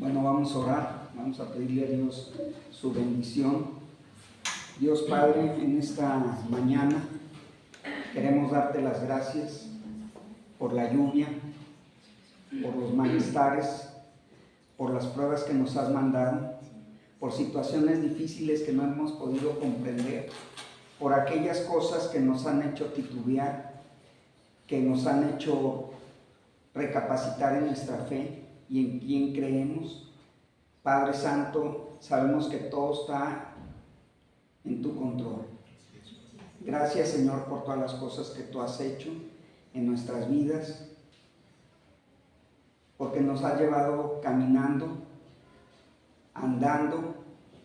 Bueno, vamos a orar, vamos a pedirle a Dios su bendición. Dios Padre, en esta mañana queremos darte las gracias por la lluvia, por los malestares, por las pruebas que nos has mandado, por situaciones difíciles que no hemos podido comprender, por aquellas cosas que nos han hecho titubear, que nos han hecho recapacitar en nuestra fe y en quién creemos. Padre Santo, sabemos que todo está en tu control. Gracias, Señor, por todas las cosas que tú has hecho en nuestras vidas, porque nos has llevado caminando, andando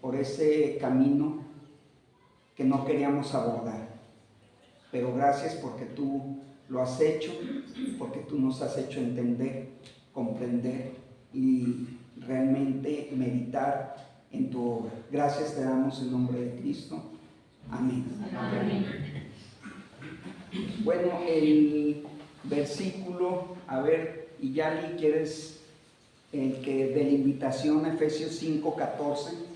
por ese camino que no queríamos abordar. Pero gracias porque tú lo has hecho, porque tú nos has hecho entender, comprender y realmente meditar en tu obra. Gracias te damos en nombre de Cristo. Amén. Amén. Bueno, el versículo, a ver, y Yali, ¿quieres el que de la invitación, Efesios 5:14?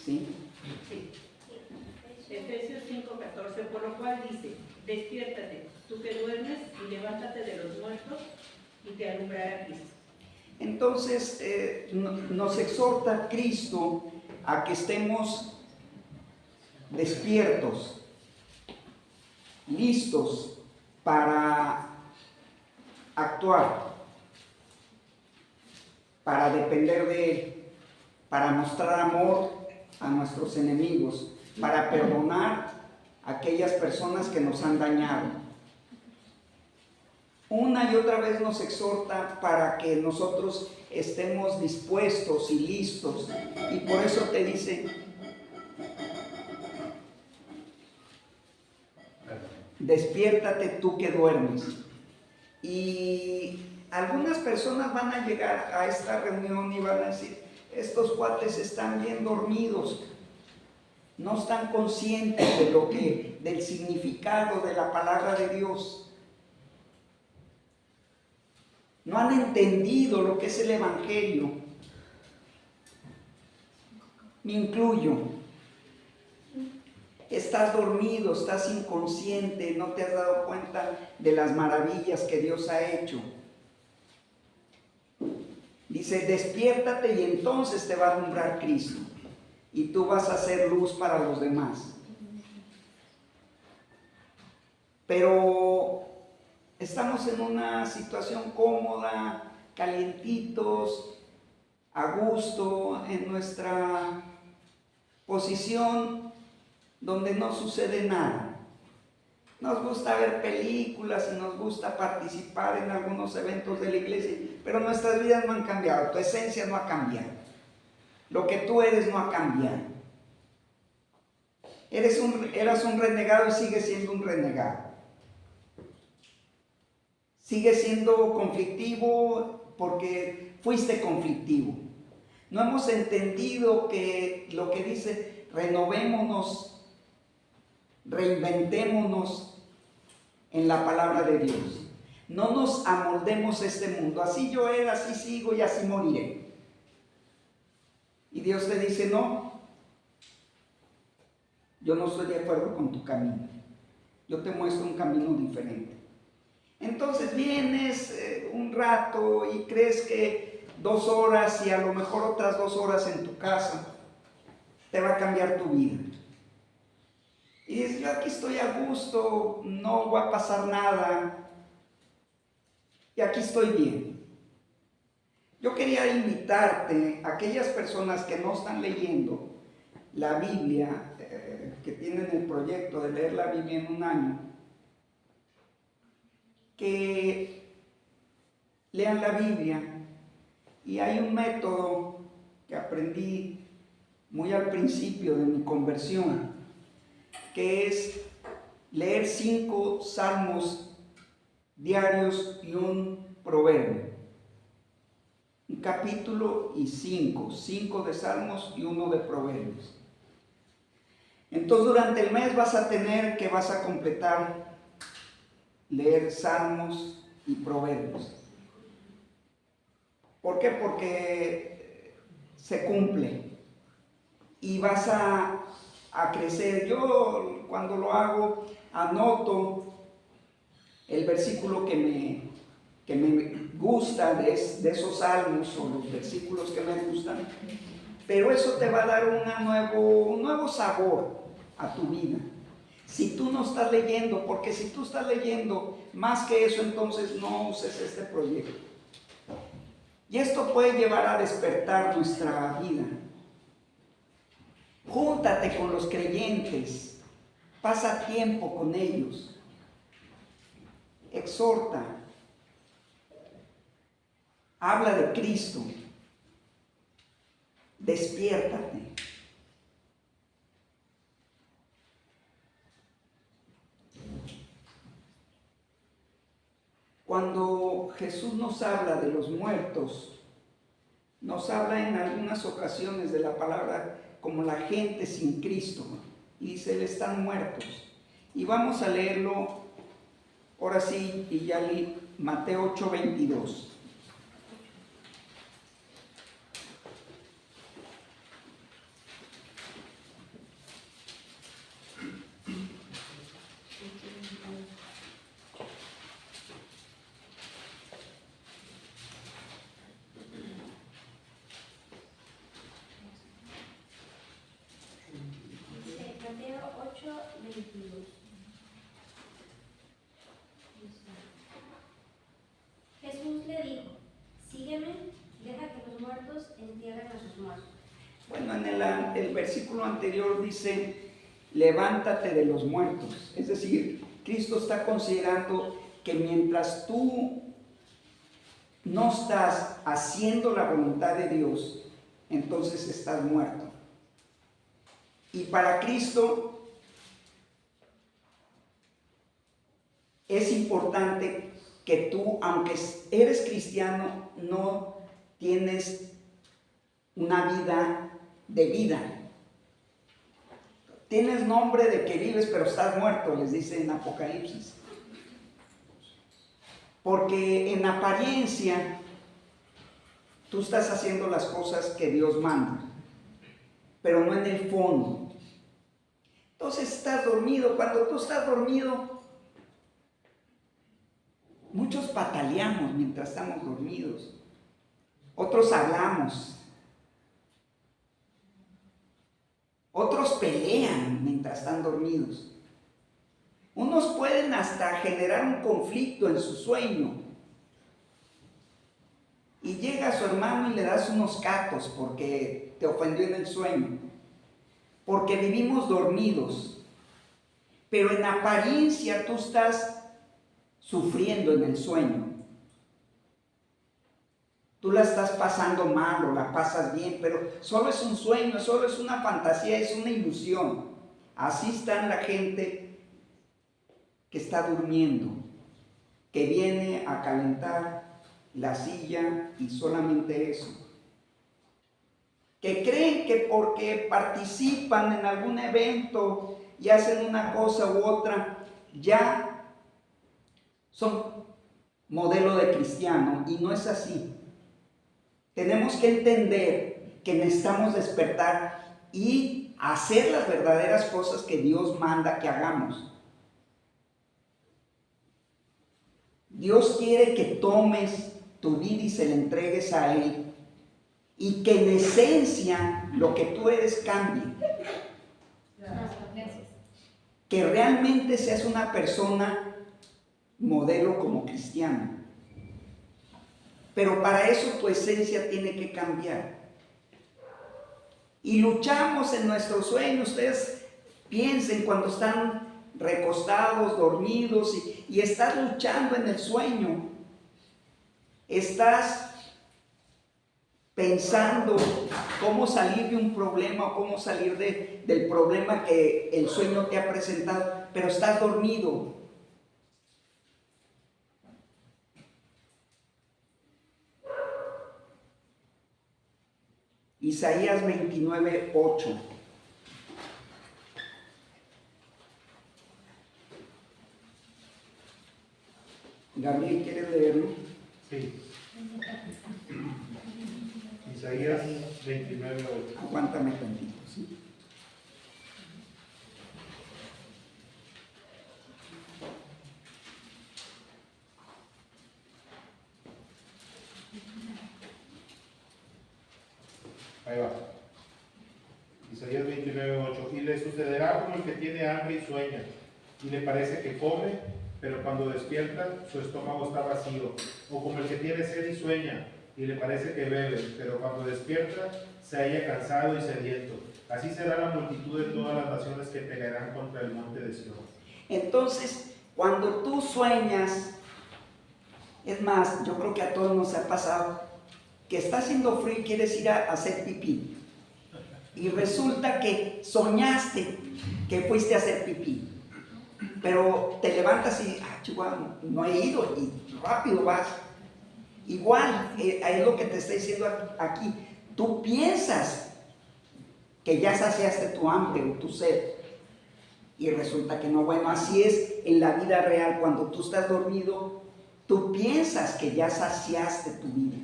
¿Sí? Sí. Efesios 5:14, por lo cual dice: despiértate, tú que duermes, y levántate de los muertos, y te alumbrará Cristo. Entonces nos exhorta Cristo a que estemos despiertos, listos para actuar, para depender de Él, para mostrar amor a nuestros enemigos, para perdonar a aquellas personas que nos han dañado. Una y otra vez nos exhorta para que nosotros estemos dispuestos y listos, y por eso te dice: despiértate tú que duermes. Y algunas personas van a llegar a esta reunión y van a decir: estos cuates están bien dormidos, no están conscientes del significado de la palabra de Dios. No han entendido lo que es el Evangelio. Me incluyo. Estás dormido, estás inconsciente, no te has dado cuenta de las maravillas que Dios ha hecho. Dice: despiértate y entonces te va a alumbrar Cristo, y tú vas a ser luz para los demás. Pero estamos en una situación cómoda, calientitos, a gusto, en nuestra posición donde no sucede nada. Nos gusta ver películas y nos gusta participar en algunos eventos de la iglesia, pero nuestras vidas no han cambiado, tu esencia no ha cambiado, lo que tú eres no ha cambiado. Eras un renegado y sigues siendo un renegado. Sigues siendo conflictivo porque fuiste conflictivo. No hemos entendido que lo que dice: renovémonos, reinventémonos en la palabra de Dios. No nos amoldemos a este mundo. Así yo era, así sigo y así moriré. Y Dios te dice: no, yo no estoy de acuerdo con tu camino. Yo te muestro un camino diferente. Entonces vienes un rato y crees que 2 horas y a lo mejor otras 2 horas en tu casa te va a cambiar tu vida. Y dices: yo aquí estoy a gusto, no va a pasar nada, y aquí estoy bien. Yo quería invitarte a aquellas personas que no están leyendo la Biblia, que tienen el proyecto de leer la Biblia en un año, que lean la Biblia. Y hay un método que aprendí muy al principio de mi conversión, que es leer 5 salmos diarios y un proverbio. capítulo y 5 de Salmos y 1 de Proverbios. Entonces durante el mes vas a completar, leer Salmos y Proverbios. ¿Por qué? Porque se cumple y vas a crecer. Yo cuando lo hago anoto el versículo que me gusta de esos salmos, o los versículos que me gustan, pero eso te va a dar un nuevo sabor a tu vida. Si tú no estás leyendo, porque si tú estás leyendo más que eso, entonces no uses este proyecto. Y esto puede llevar a despertar nuestra vida. Júntate con los creyentes, pasa tiempo con ellos, exhorta, habla de Cristo, despiértate. Cuando Jesús nos habla de los muertos, nos habla en algunas ocasiones de la palabra como la gente sin Cristo, y dice, están muertos. Y vamos a leerlo, ahora sí, y ya leí Mateo 8:22. Mateo 8:22. Jesús le dijo, sígueme, deja que los muertos entierren a sus muertos. Bueno, en el versículo anterior dice, levántate de los muertos. Es decir, Cristo está considerando que mientras tú no estás haciendo la voluntad de Dios, entonces estás muerto. Y para Cristo es importante que tú, aunque eres cristiano, no tienes una vida de vida. Tienes nombre de que vives, pero estás muerto, les dice en Apocalipsis. Porque en apariencia tú estás haciendo las cosas que Dios manda, pero no en el fondo. Entonces estás dormido. Cuando tú estás dormido, muchos pataleamos mientras estamos dormidos. Otros hablamos. Otros pelean mientras están dormidos. Unos pueden hasta generar un conflicto en su sueño. Y llega a su hermano y le das unos catos porque te ofendió en el sueño. Porque vivimos dormidos. Pero en apariencia tú estás sufriendo en el sueño. Tú la estás pasando mal o la pasas bien, pero solo es un sueño, solo es una fantasía, es una ilusión. Así está la gente que está durmiendo, que viene a calentar la silla y solamente eso. Que creen que porque participan en algún evento y hacen una cosa u otra, ya son modelo de cristiano, y no es así. Tenemos que entender que necesitamos despertar y hacer las verdaderas cosas que Dios manda que hagamos. Dios quiere que tomes tu vida y se la entregues a Él, y que en esencia lo que tú eres cambie. Que realmente seas una persona modelo como cristiano. Pero para eso tu esencia tiene que cambiar. Y luchamos en nuestros sueños. Ustedes piensen cuando están recostados, dormidos, y estás luchando en el sueño. Estás pensando cómo salir de un problema o cómo salir del problema que el sueño te ha presentado, pero estás dormido. Isaías 29:8. Gabriel, ¿quieres leerlo? Sí. Isaías 29:8. Aguántame tantito, ¿sí? Ahí va. Isaías 29:8. Y le sucederá como el que tiene hambre y sueña, y le parece que come, pero cuando despierta su estómago está vacío. O como el que tiene sed y sueña, y le parece que bebe, pero cuando despierta se halla cansado y sediento. Así será la multitud de todas las naciones que pelearán contra el monte de Sión. Entonces, cuando tú sueñas, es más, yo creo que a todos nos ha pasado, que está haciendo frío y quieres ir a hacer pipí. Y resulta que soñaste que fuiste a hacer pipí. Pero te levantas y, chihuahua, no he ido, y rápido vas. Igual, es lo que te está diciendo aquí. Tú piensas que ya saciaste tu hambre o tu sed. Y resulta que no. Bueno, así es en la vida real. Cuando tú estás dormido, tú piensas que ya saciaste tu vida.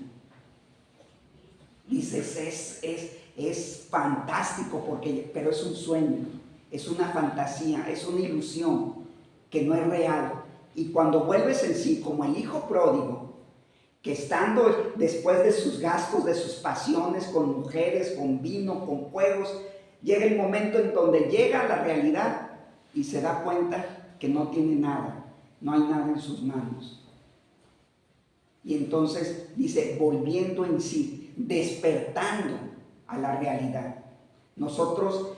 Dices, es fantástico, pero es un sueño, es una fantasía, es una ilusión que no es real. Y cuando vuelves en sí, como el hijo pródigo, que estando después de sus gastos, de sus pasiones, con mujeres, con vino, con juegos, llega el momento en donde llega a la realidad y se da cuenta que no tiene nada, no hay nada en sus manos. Y entonces dice, volviendo en sí, despertando a la realidad. Nosotros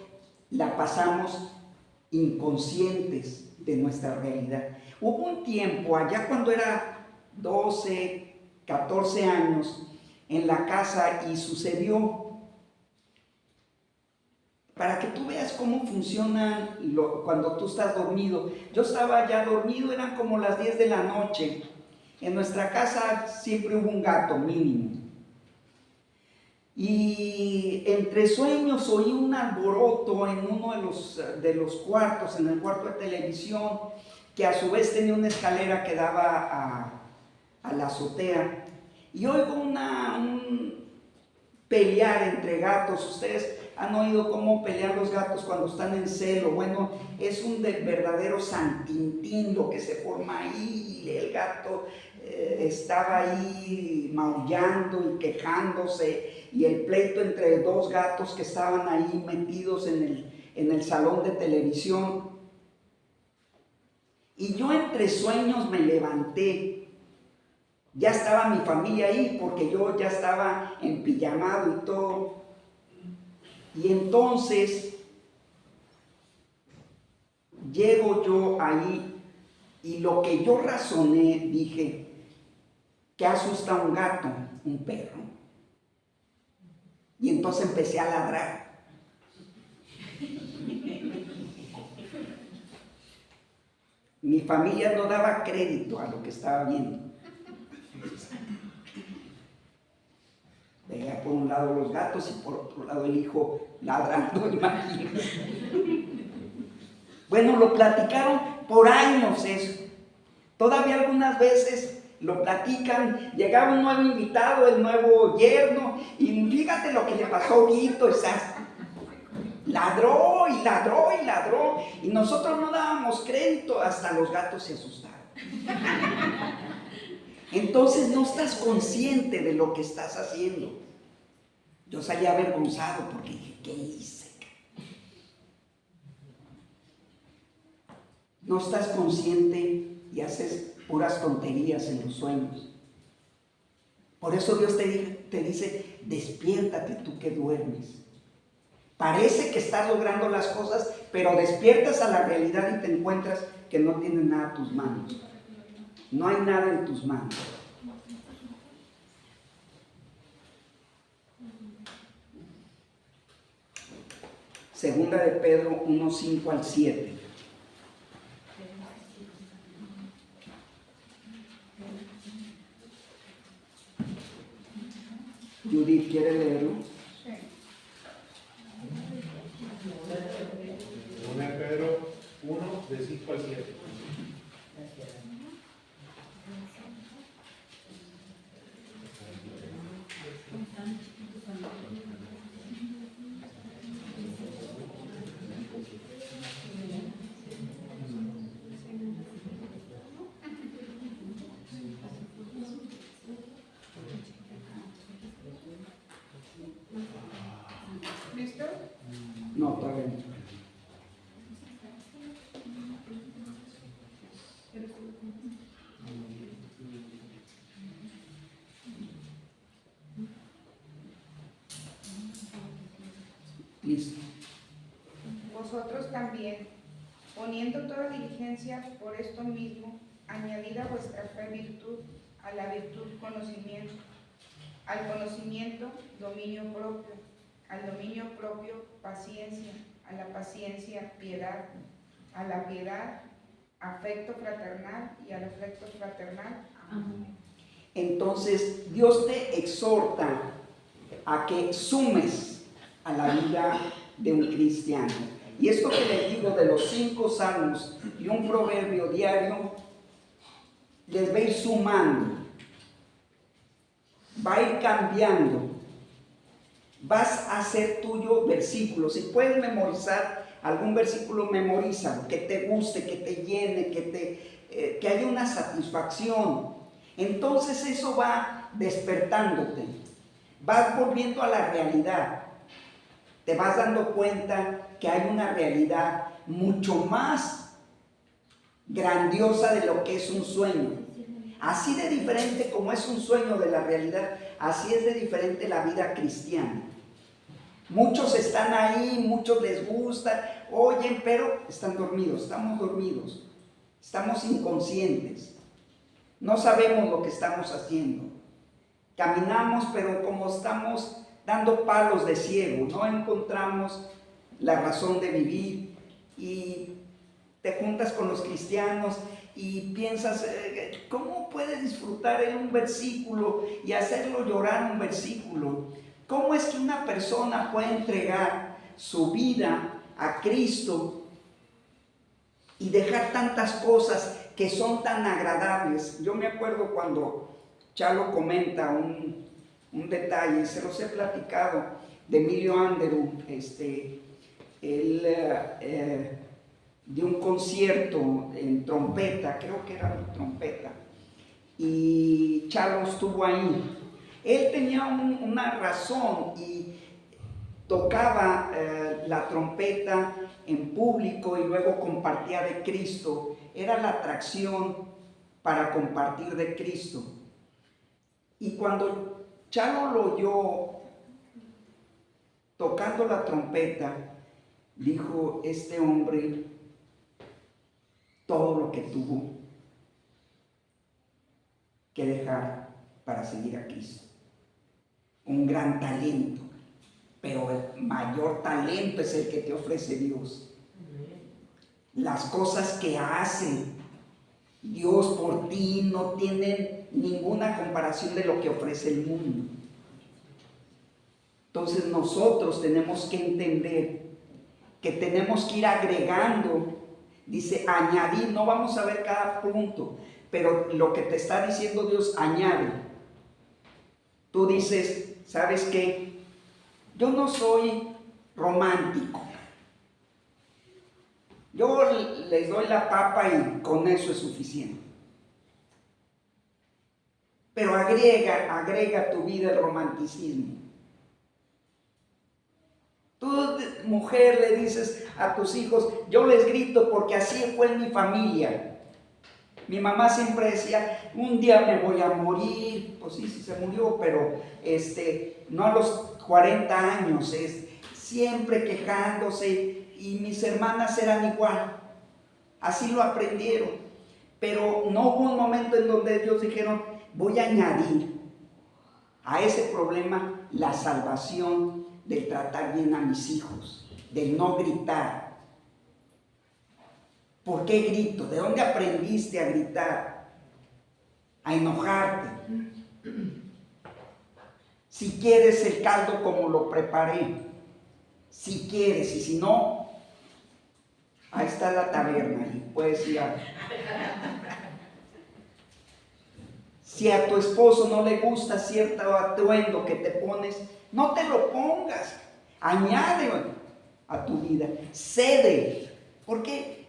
la pasamos inconscientes de nuestra realidad. Hubo un tiempo, allá cuando era 12, 14 años, en la casa, y sucedió, para que tú veas cómo funciona cuando tú estás dormido. Yo estaba ya dormido, eran como las 10 de la noche. En nuestra casa siempre hubo un gato mínimo. Y entre sueños oí un alboroto en uno de los cuartos, en el cuarto de televisión, que a su vez tenía una escalera que daba a la azotea. Y oigo un pelear entre gatos. Ustedes han oído cómo pelean los gatos cuando están en celo. Bueno, es un verdadero santintín lo que se forma ahí. El gato estaba ahí maullando y quejándose, y el pleito entre dos gatos que estaban ahí metidos en el salón de televisión. Y yo entre sueños me levanté. Ya estaba mi familia ahí porque yo ya estaba empijamado y todo. Y entonces llego yo ahí, y lo que yo razoné, dije, ¿qué asusta a un gato? Un perro. Y entonces empecé a ladrar. Mi familia no daba crédito a lo que estaba viendo. Veía por un lado los gatos y por otro lado el hijo ladrando, imagínense. Bueno, lo platicaron por años eso. Todavía algunas veces lo platican. Llegaba un nuevo invitado, el nuevo yerno, y fíjate lo que le pasó a Guito, ladró y ladró y ladró, y nosotros no dábamos crédito, hasta los gatos se asustaron. Entonces no estás consciente de lo que estás haciendo. Yo salí avergonzado porque dije, ¿qué hice? No estás consciente y haces puras tonterías en los sueños. Por eso Dios te dice, despiértate tú que duermes. Parece que estás logrando las cosas, pero despiertas a la realidad y te encuentras que no tienes nada en tus manos. No hay nada en tus manos. Segunda de Pedro 1:5-7. Judith, ¿quiere leerlo? Sí. Jesucristo? No, todavía no. Listo. Vosotros también, poniendo toda diligencia por esto mismo, añadid a vuestra fe virtud, a la virtud conocimiento, al conocimiento dominio propio, al dominio propio paciencia, a la paciencia piedad, a la piedad afecto fraternal y al afecto fraternal amor. Entonces Dios te exhorta a que sumes a la vida de un cristiano. Y esto que les digo de los 5 salmos y un proverbio diario, les va a ir sumando, va a ir cambiando. Vas a hacer tuyo versículos. Si puedes memorizar algún versículo, memorízalo, que te guste, que te llene, que haya una satisfacción. Entonces eso va despertándote, vas volviendo a la realidad, te vas dando cuenta que hay una realidad mucho más grandiosa de lo que es un sueño. Así de diferente como es un sueño de la realidad, así es de diferente la vida cristiana. Muchos están ahí, muchos les gusta, oyen, pero están dormidos, estamos inconscientes. No sabemos lo que estamos haciendo. Caminamos, pero como estamos dando palos de ciego, no encontramos la razón de vivir y te juntas con los cristianos y piensas, ¿cómo puede disfrutar él un versículo y hacerlo llorar un versículo? ¿Cómo es que una persona puede entregar su vida a Cristo y dejar tantas cosas que son tan agradables? Yo me acuerdo cuando Chalo comenta un detalle, se los he platicado, de Emilio Anderu, él dio un concierto en trompeta, creo que era trompeta, y Chalo estuvo ahí. Él tenía una razón y tocaba la trompeta en público y luego compartía de Cristo. Era la atracción para compartir de Cristo. Y cuando Chalo lo oyó tocando la trompeta, dijo, este hombre, todo lo que tuvo que dejar para seguir a Cristo. Un gran talento, pero el mayor talento es el que te ofrece Dios. Las cosas que hace Dios por ti no tienen ninguna comparación de lo que ofrece el mundo. Entonces nosotros tenemos que entender que tenemos que ir agregando, dice añadir, no vamos a ver cada punto, pero lo que te está diciendo Dios, añade. Tú dices, ¿sabes qué? Yo no soy romántico. Yo les doy la papa y con eso es suficiente. Pero agrega a tu vida el romanticismo. Tú, mujer, le dices a tus hijos, yo les grito porque así fue en mi familia. Mi mamá siempre decía, un día me voy a morir. Pues sí, se murió, pero no a los 40 años, siempre quejándose, y mis hermanas eran igual, así lo aprendieron. Pero no hubo un momento en donde ellos dijeron, voy a añadir a ese problema la salvación del tratar bien a mis hijos, del no gritar. ¿Por qué grito? ¿De dónde aprendiste a gritar? A enojarte. Si quieres el caldo como lo preparé, si quieres, y si no, ahí está la taberna y puedes ir a... Si a tu esposo no le gusta cierto atuendo que te pones, no te lo pongas, añade a tu vida, cede, porque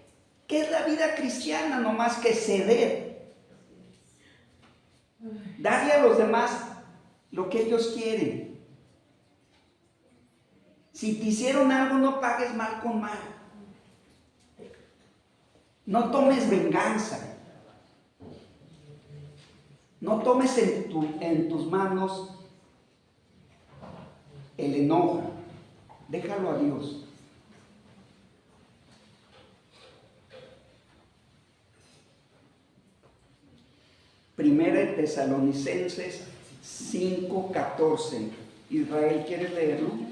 ¿qué es la vida cristiana? No más que ceder, darle a los demás lo que ellos quieren. Si te hicieron algo, no pagues mal con mal. No tomes venganza. No tomes en tus manos el enojo. Déjalo a Dios. Primera de Tesalonicenses 5:14. Israel, ¿quieres leerlo?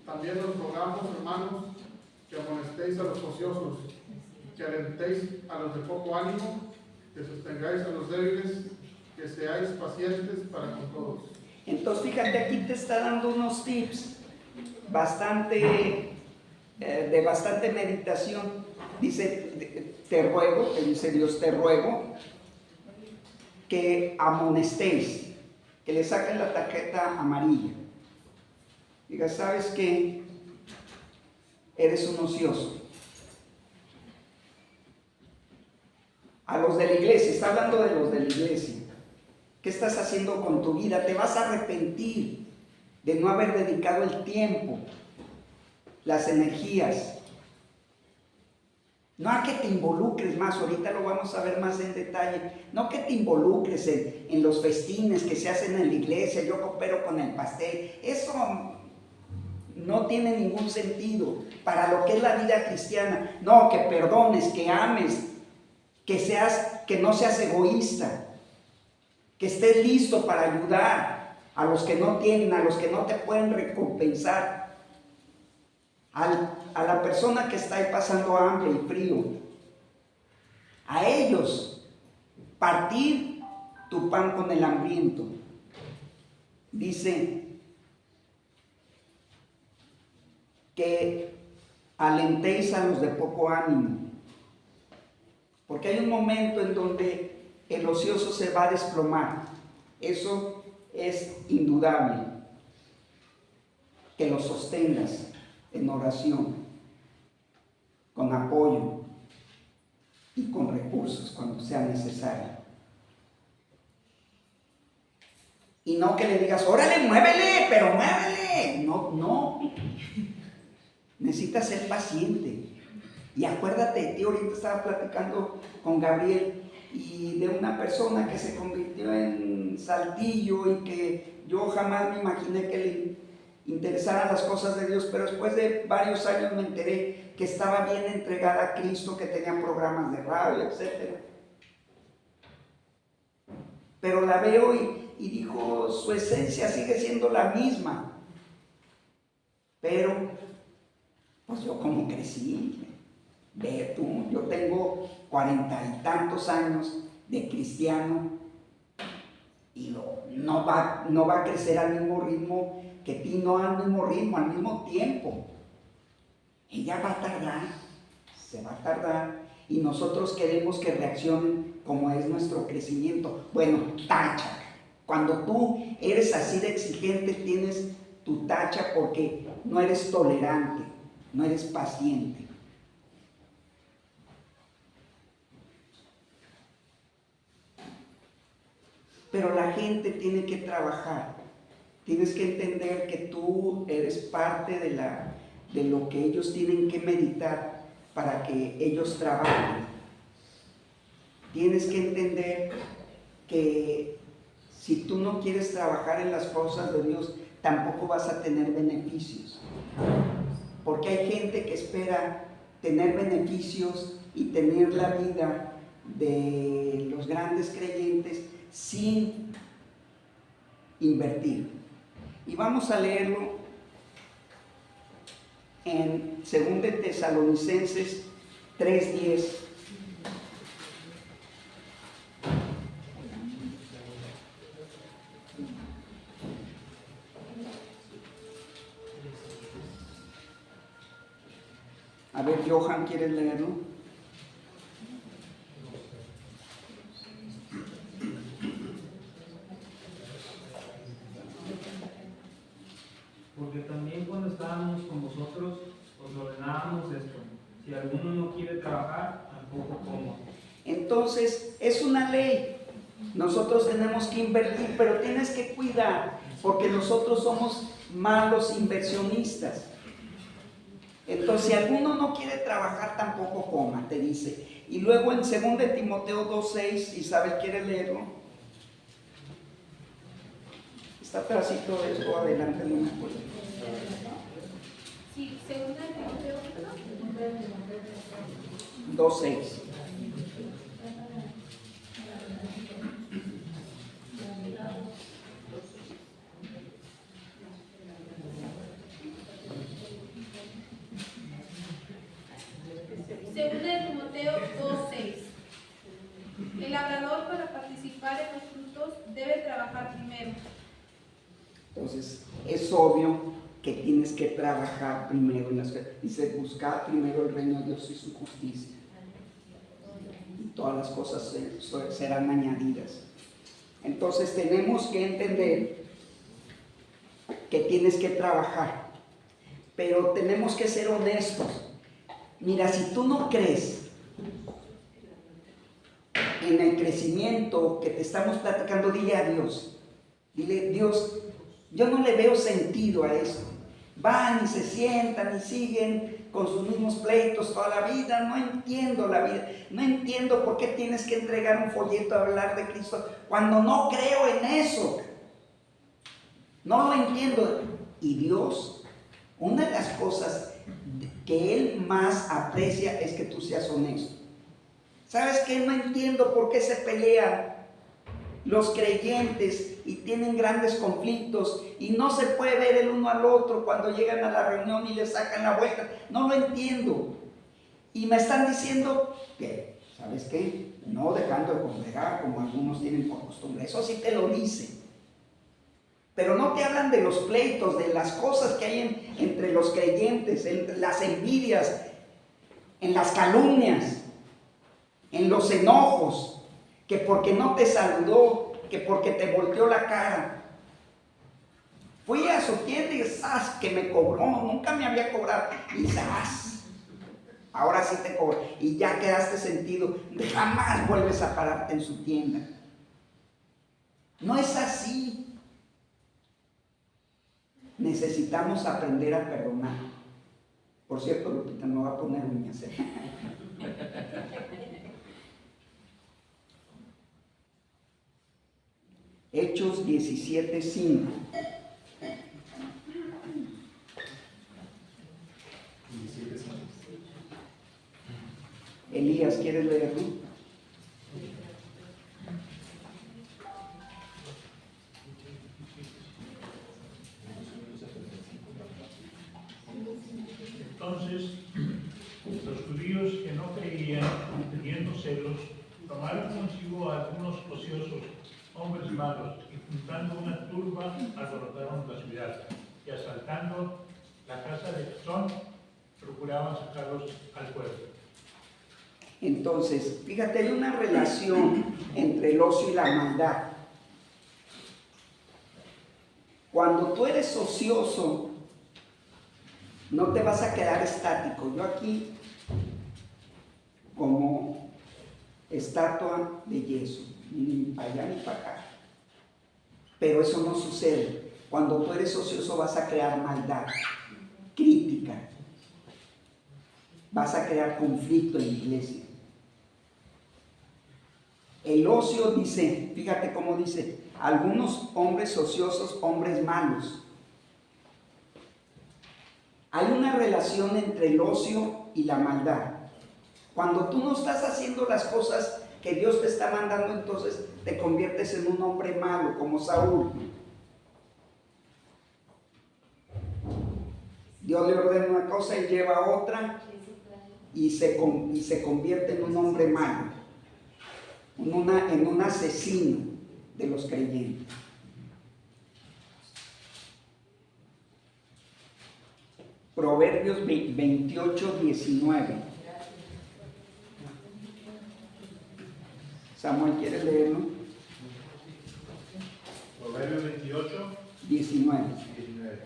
También os rogamos, hermanos, que amonestéis a los ociosos, que alentéis a los de poco ánimo, que sostengáis a los débiles, que seáis pacientes para con todos. Entonces, fíjate, aquí te está dando unos tips de bastante meditación. Dice, te ruego, te dice Dios, te ruego que amonestéis, que le saquen la tarjeta amarilla. Diga, ¿sabes qué? Eres un ocioso. A los de la iglesia, está hablando de los de la iglesia. ¿Qué estás haciendo con tu vida? Te vas a arrepentir de no haber dedicado el tiempo, las energías. No a que te involucres más, ahorita lo vamos a ver más en detalle. No que te involucres en los festines que se hacen en la iglesia, yo coopero con el pastel. Eso no tiene ningún sentido para lo que es la vida cristiana. No, que perdones, que ames, que no seas egoísta, que estés listo para ayudar a los que no tienen, a los que no te pueden recompensar, a la persona que está ahí pasando hambre y frío, a ellos, partir tu pan con el hambriento. Dice que alentéis a los de poco ánimo, porque hay un momento en donde el ocioso se va a desplomar. Eso es indudable. Que lo sostengas en oración, con apoyo y con recursos cuando sea necesario. Y no que le digas, órale, muévele, pero muévele. No. Necesitas ser paciente. Y acuérdate de ti, ahorita estaba platicando con Gabriel y de una persona que se convirtió en Saltillo y que yo jamás me imaginé que le interesaran las cosas de Dios, pero después de varios años me enteré que estaba bien entregada a Cristo, que tenía programas de radio, etc. Pero la veo y dijo, su esencia sigue siendo la misma. Pero, pues yo como crecí, ve tú, yo tengo 40 y tantos años de cristiano y no va a crecer al mismo ritmo que ti, no al mismo ritmo, al mismo tiempo. Ella va a tardar, se va a tardar, y nosotros queremos que reaccionen como es nuestro crecimiento. Bueno, tacha. Cuando tú eres así de exigente, tienes tu tacha porque no eres tolerante, no eres paciente. Pero la gente tiene que trabajar. Tienes que entender que tú eres parte de lo que ellos tienen que meditar para que ellos trabajen. Tienes que entender que si tú no quieres trabajar en las cosas de Dios, tampoco vas a tener beneficios. Porque hay gente que espera tener beneficios y tener la vida de los grandes creyentes sin invertir. Y vamos a leerlo en 2 de Tesalonicenses 3:10. A ver, Johan, ¿quieres leerlo? Porque también cuando estábamos con vosotros os ordenábamos esto: si alguno no quiere trabajar, tampoco coma. Entonces, es una ley. Nosotros tenemos que invertir, pero tienes que cuidar, porque nosotros somos malos inversionistas. Entonces, si alguno no quiere trabajar, tampoco coma, te dice. Y luego en 2 de Timoteo 2:6, Isabel, ¿quiere leerlo? Está atrásito de esto, adelante, no me acuerdo. Sí, segunda de Timoteo, 2:6. Segunda de Timoteo 2:6. El labrador, para participar en los frutos, debe trabajar primero. Entonces, es obvio que tienes que trabajar primero en las cosas. Dice, buscar primero el reino de Dios y su justicia. Y todas las cosas serán añadidas. Entonces, tenemos que entender que tienes que trabajar. Pero tenemos que ser honestos. Mira, si tú no crees en el crecimiento que te estamos platicando, dile a Dios. Dile, Dios, yo no le veo sentido a esto. Van y se sientan y siguen con sus mismos pleitos toda la vida. No entiendo la vida. No entiendo por qué tienes que entregar un folleto a hablar de Cristo cuando no creo en eso. No lo entiendo. Y Dios, una de las cosas que Él más aprecia es que tú seas honesto. ¿Sabes qué? No entiendo por qué se pelean los creyentes y tienen grandes conflictos y no se puede ver el uno al otro cuando llegan a la reunión y le sacan la vuelta. No lo entiendo. Y me están diciendo que, ¿sabes qué? No dejando de congregar como algunos tienen por costumbre. Eso sí te lo dicen. Pero no te hablan de los pleitos, de las cosas que hay entre los creyentes, en las envidias, en las calumnias, en los enojos, que porque no te saludó, que porque te volteó la cara. Fui a su tienda y ¡zas! Que me cobró, nunca me había cobrado. Y ¡zas! Ahora sí te cobro. Y ya quedaste sentido, jamás vuelves a pararte en su tienda. No es así. Necesitamos aprender a perdonar. Por cierto, Lupita me va a poner uñas. Hechos 17:5. Elías, ¿quieres leerlo? Entonces, los judíos que no creían, teniendo celos, tomaron consigo a algunos ociosos, hombres malos, y juntando una turba, alborotaron la ciudad, y asaltando la casa de Jasón, procuraban sacarlos al pueblo. Entonces, fíjate, hay una relación entre el ocio y la maldad. Cuando tú eres ocioso, no te vas a quedar estático. Yo aquí, como estatua de yeso, ni para allá ni para acá. Pero eso no sucede. Cuando tú eres ocioso vas a crear maldad, crítica. Vas a crear conflicto en la iglesia. El ocio dice, fíjate cómo dice, algunos hombres ociosos, hombres malos. Hay una relación entre el ocio y la maldad. Cuando tú no estás haciendo las cosas que Dios te está mandando, entonces te conviertes en un hombre malo, como Saúl. Dios le ordena una cosa y lleva otra y se convierte en un hombre malo, en un asesino de los creyentes. Proverbios 28, 19. Samuel, ¿quieres leerlo? Proverbios 28, 19. 19.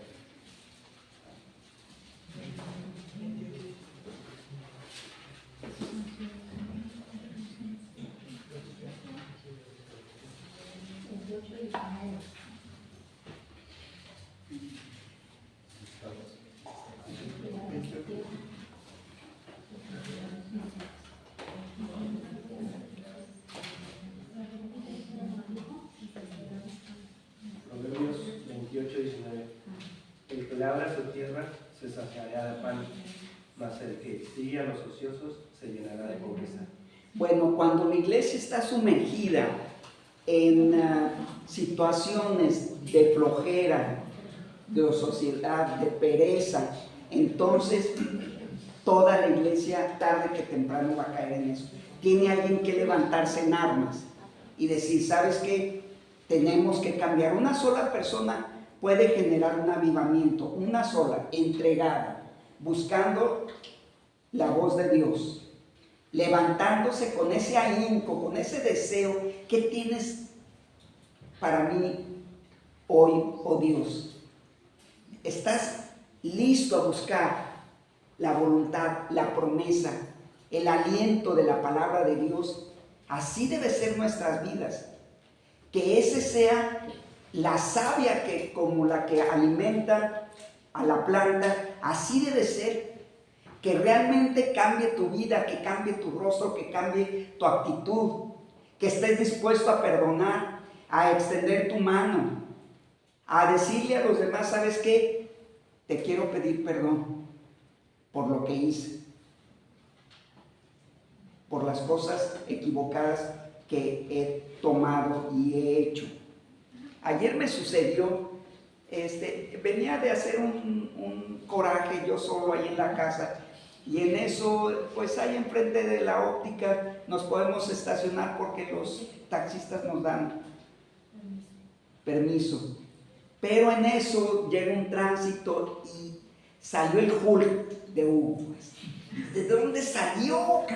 Proverbios 28, 19. El que labra su tierra se saciará de pan, mas el que sigue a los ociosos se llenará de pobreza. Bueno, cuando la iglesia está sumergida en situaciones de flojera, de ociosidad, de pereza, entonces toda la iglesia tarde que temprano va a caer en eso. Tiene alguien que levantarse en armas y decir, ¿sabes qué? Tenemos que cambiar. Una sola persona puede generar un avivamiento, una sola, entregada, buscando la voz de Dios, levantándose con ese ahínco, con ese deseo que tienes para mí hoy, oh Dios. ¿Estás listo a buscar la voluntad, la promesa, el aliento de la palabra de Dios? Así debe ser nuestras vidas. Que ese sea la savia que, como la que alimenta a la planta, así debe ser. Que realmente cambie tu vida, que cambie tu rostro, que cambie tu actitud, que estés dispuesto a perdonar, a extender tu mano, a decirle a los demás, ¿sabes qué? Te quiero pedir perdón por lo que hice, por las cosas equivocadas que he tomado y he hecho. Ayer me sucedió, venía de hacer un coraje yo solo ahí en la casa, y en eso, pues ahí enfrente de la óptica nos podemos estacionar porque los taxistas nos dan permiso. Pero en eso llega un tránsito y salió el Hulk de Hugo. ¿De dónde salió?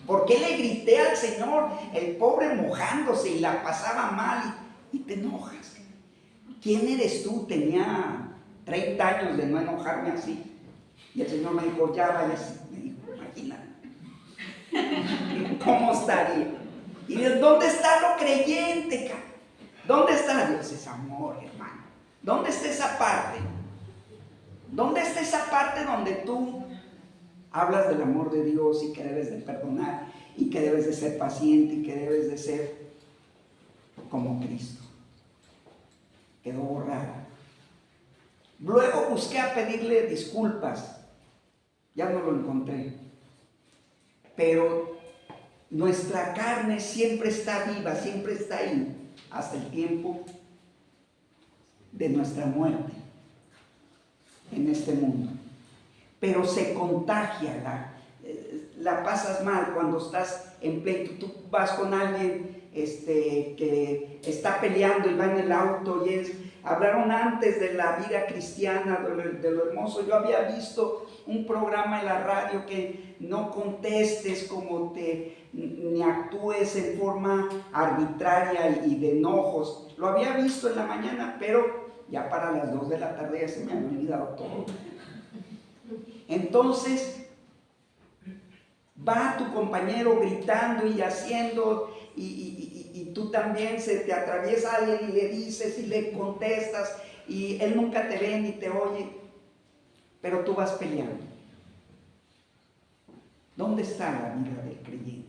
¿Por qué le grité al Señor? El pobre mojándose y la pasaba mal y te enojas. ¿Quién eres tú? Tenía 30 años de no enojarme así. Y el Señor me dijo, ya váyase. Me dijo, imagínate. ¿Cómo estaría? Y Dios, ¿dónde está lo creyente? ¿Dónde está? Dios es amor, hermano. ¿Dónde está esa parte? ¿Dónde está esa parte donde tú hablas del amor de Dios y que debes de perdonar y que debes de ser paciente y que debes de ser como Cristo? Quedó borrada. Luego busqué a pedirle disculpas. Ya no lo encontré. Pero nuestra carne siempre está viva, siempre está ahí, hasta el tiempo de nuestra muerte en este mundo. Pero se contagia, la pasas mal cuando estás en pleito. Tú vas con alguien que está peleando y va en el auto y hablaron antes de la vida cristiana, de lo hermoso. Yo había visto un programa en la radio que no contestes ni actúes en forma arbitraria y de enojos. Lo había visto en la mañana, pero ya para las 2 de la tarde ya se me había olvidado todo. Entonces, va tu compañero gritando y haciendo, y tú también se te atraviesa alguien y le dices y le contestas, y él nunca te ve ni te oye, pero tú vas peleando. ¿Dónde está la vida del creyente?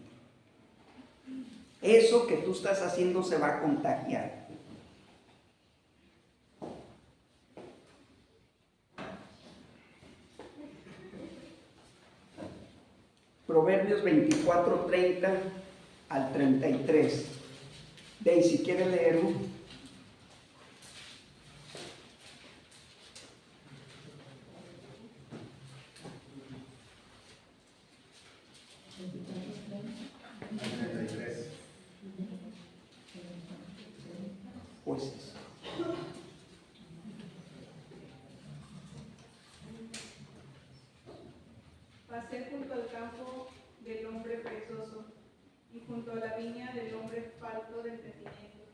Eso que tú estás haciendo se va a contagiar. Proverbios 24, 30 al 33. Daisy, ¿quiere leerlo? Jueces. falto de entendimiento.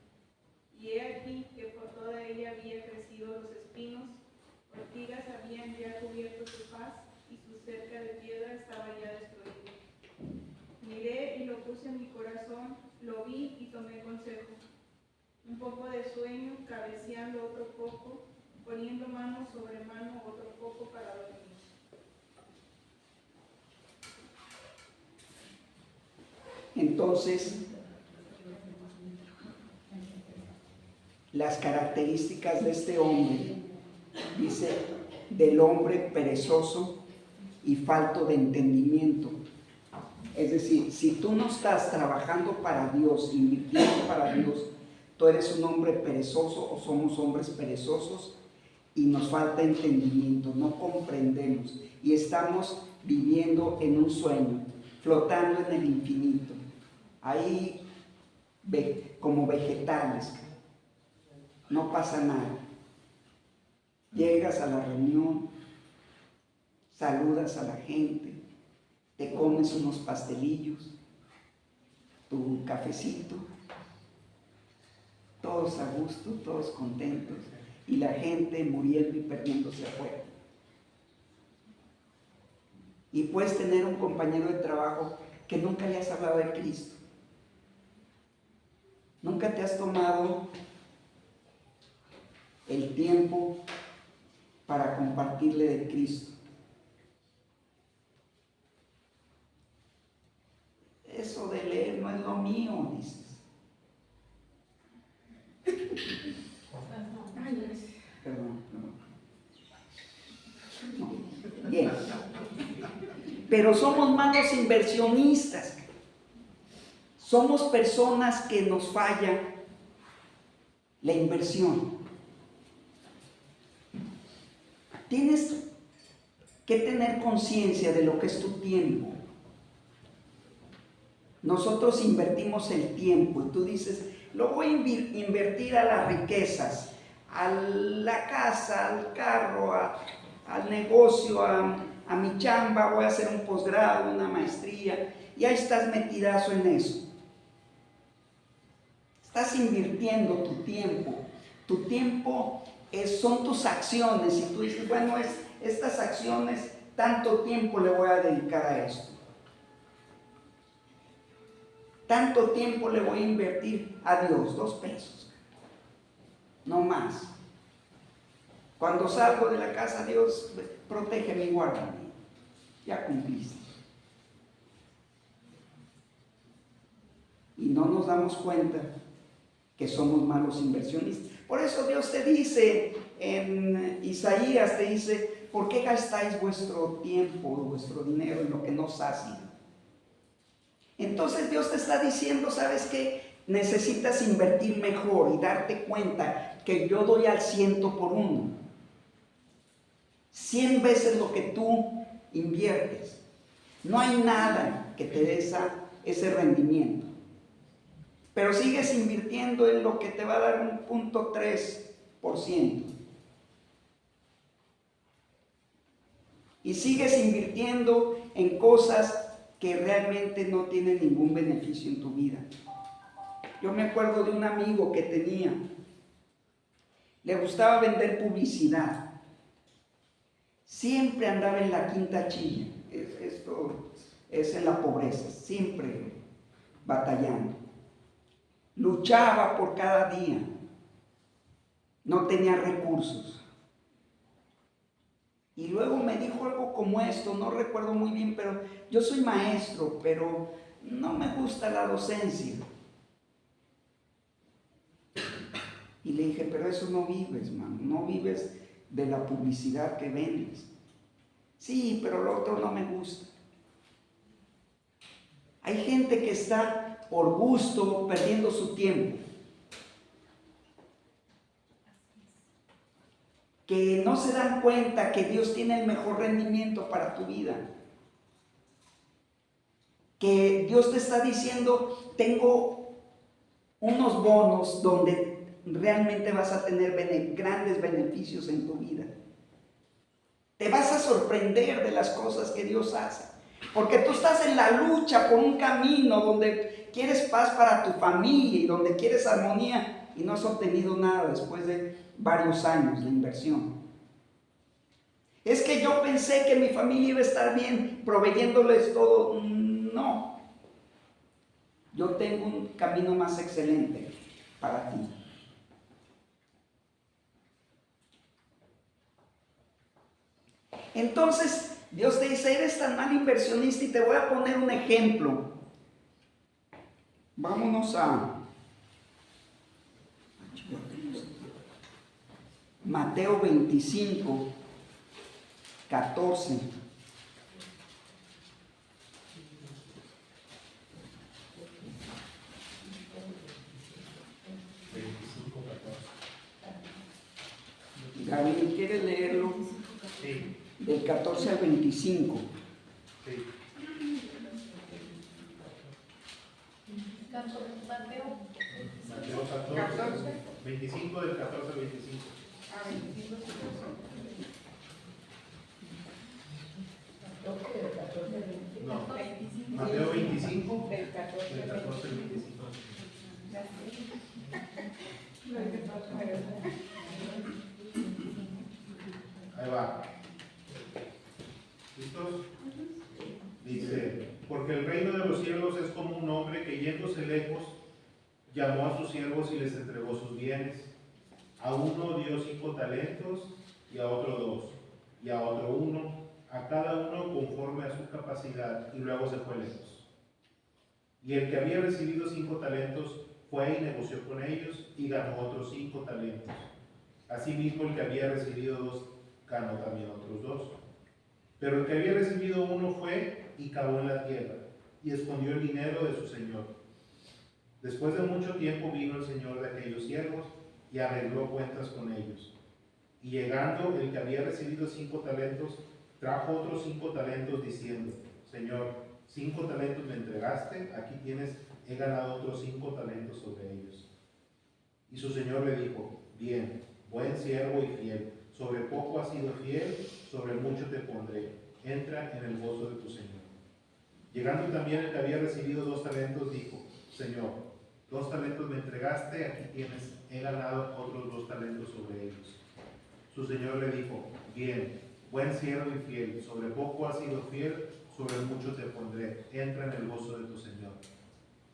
Y he aquí que por toda ella había crecido los espinos, ortigas habían ya cubierto su faz, y su cerca de piedra estaba ya destruida. Miré y lo puse en mi corazón, lo vi y tomé consejo. Un poco de sueño, cabeceando otro poco, poniendo mano sobre mano otro poco para dormir. Entonces, las características de este hombre, dice, del hombre perezoso y falto de entendimiento. Es decir, si tú no estás trabajando para Dios, invirtiendo para Dios, tú eres un hombre perezoso o somos hombres perezosos y nos falta entendimiento, no comprendemos y estamos viviendo en un sueño, flotando en el infinito, ahí como vegetales, no pasa nada. Llegas a la reunión, saludas a la gente, te comes unos pastelillos, tu cafecito, todos a gusto, todos contentos, y la gente muriendo y perdiéndose afuera. Y puedes tener un compañero de trabajo que nunca le has hablado de Cristo. Nunca te has tomado el tiempo para compartirle de Cristo. Eso de leer no es lo mío, dices. Perdón. No. Bien. Pero somos malos inversionistas. Somos personas que nos falla la inversión. Tienes que tener conciencia de lo que es tu tiempo. Nosotros invertimos el tiempo y tú dices, lo voy a invertir a las riquezas, a la casa, al carro, al negocio, a mi chamba, voy a hacer un posgrado, una maestría, y ahí estás metidazo en eso. Estás invirtiendo tu tiempo. Tu tiempo son tus acciones y tú dices, bueno, estas acciones, tanto tiempo le voy a dedicar a esto. Tanto tiempo le voy a invertir a Dios, 2 pesos, no más. Cuando salgo de la casa, Dios, protégeme y guárdame. Ya cumpliste. Y no nos damos cuenta que somos malos inversionistas. Por eso Dios te dice, en Isaías te dice, ¿por qué gastáis vuestro tiempo, vuestro dinero en lo que no sacia? Entonces Dios te está diciendo, ¿sabes qué? Necesitas invertir mejor y darte cuenta que yo doy al 100 por 1. 100 veces lo que tú inviertes. No hay nada que te dé ese rendimiento. Pero sigues invirtiendo en lo que te va a dar un 0.3%. Y sigues invirtiendo en cosas que realmente no tienen ningún beneficio en tu vida. Yo me acuerdo de un amigo que tenía, le gustaba vender publicidad. Siempre andaba en la quinta chilla. Esto es en la pobreza, siempre batallando. Luchaba por cada día. No tenía recursos. Y luego me dijo algo como esto, no recuerdo muy bien, pero yo soy maestro, pero no me gusta la docencia. Y le dije, pero eso no vives, mano, no vives de la publicidad que vendes. Sí, pero lo otro no me gusta. Hay gente que está por gusto perdiendo su tiempo. Que no se dan cuenta que Dios tiene el mejor rendimiento para tu vida. Que Dios te está diciendo, tengo unos bonos donde realmente vas a tener grandes beneficios en tu vida. Te vas a sorprender de las cosas que Dios hace. Porque tú estás en la lucha por un camino donde quieres paz para tu familia y donde quieres armonía y no has obtenido nada después de varios años de inversión. Es que yo pensé que mi familia iba a estar bien proveyéndoles todo. No. Yo tengo un camino más excelente para ti. Entonces, Dios te dice, eres tan mal inversionista y te voy a poner un ejemplo. Vámonos a Mateo 25, 14. Gabriel, ¿quiere leerlo? Sí. Del 14 al 25. Sí. Mateo 14, 25 del 14 al 25. Ah, 25, sí, No, Mateo 25 del 14 del 14 al 25. Ahí va. ¿Listos? Dice, porque el reino de los cielos es como un hombre que yéndose lejos, llamó a sus siervos y les entregó sus bienes. A uno dio 5 talentos, y a otro 2, y a otro 1, a cada uno conforme a su capacidad, y luego se fue lejos. Y el que había recibido 5 talentos fue y negoció con ellos, y ganó otros 5 talentos. Asimismo, el que había recibido 2 ganó también otros 2. Pero el que había recibido 1 fue y cavó en la tierra, y escondió el dinero de su señor. Después de mucho tiempo vino el señor de aquellos siervos, y arregló cuentas con ellos. Y llegando el que había recibido 5 talentos, trajo otros 5 talentos, diciendo, Señor, 5 talentos me entregaste, aquí tienes, he ganado otros 5 talentos sobre ellos. Y su señor le dijo, bien, buen siervo y fiel, sobre poco has sido fiel, sobre mucho te pondré, entra en el gozo de tu señor. Llegando también el que había recibido 2 talentos, dijo, Señor, 2 talentos me entregaste, aquí tienes, he ganado otros 2 talentos sobre ellos. Su señor le dijo, bien, buen siervo y fiel, sobre poco has sido fiel, sobre mucho te pondré, entra en el gozo de tu señor.